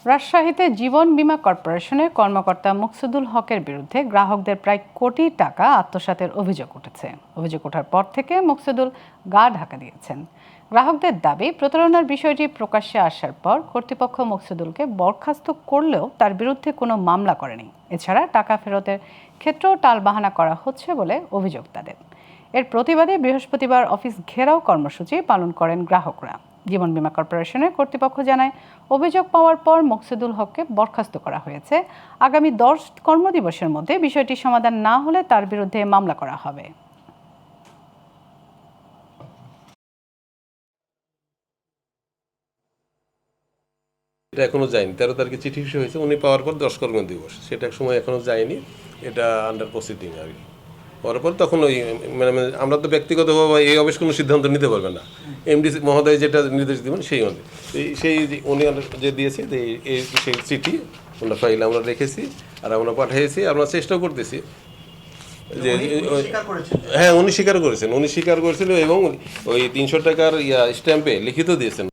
রাজশাহীতে জীবন বীমা কর্পোরেশনের কর্মকর্তা মুকসুদুল হকের বিরুদ্ধে গ্রাহকদের প্রায় কোটি টাকা আত্মসাতের অভিযোগ উঠেছে। অভিযোগ ওঠার পর থেকে মুকসুদুল গা ঢাকা দিয়েছেন। গ্রাহকদের দাবি, প্রতারণার বিষয়টি প্রকাশ্যে আসার পর কর্তৃপক্ষ মুকসুদুলকে বরখাস্ত করলেও তার বিরুদ্ধে কোনো মামলা করেনি। এছাড়া টাকা ফেরতের ক্ষেত্রেও টালবাহানা করা হচ্ছে বলে অভিযোগ তাদের। এর প্রতিবাদে বৃহস্পতিবার অফিস ঘেরাও কর্মসূচি পালন করেন গ্রাহকরা। জীবন বীমা কর্পোরেশনের কর্তৃপক্ষ জানায়, অভিযোগ পাওয়ার পর মুকসুদুল হককে বরখাস্ত করা হয়েছে। আগামী 10 কর্মদিবসের মধ্যে বিষয়টি সমাধান না হলে তার বিরুদ্ধে মামলা করা হবে। এটা এখনো যায়নি। 13 তারিখে চিঠি ইস্যু হয়েছে, উনি পাওয়ার পর 10 কর্মদিবস, সেটা এক সময় এখনো যায়নি। এটা আন্ডার প্রসিডিং আর কি। পরে তখন ওই মানে আমরা তো ব্যক্তিগতভাবে এই অফিস কোনো সিদ্ধান্ত নিতে পারবে না। এমডি মহোদয় যেটা নির্দেশ দেবেন সেই মধ্যে সেই উনি যে দিয়েছে সেই চিঠি ওনার ফাইল আমরা রেখেছি আর আমরা পাঠিয়েছি। আমরা চেষ্টাও করতেছি যে হ্যাঁ উনি স্বীকার করেছেন এবং ওই 300 টাকার স্ট্যাম্পে লিখিত দিয়েছেন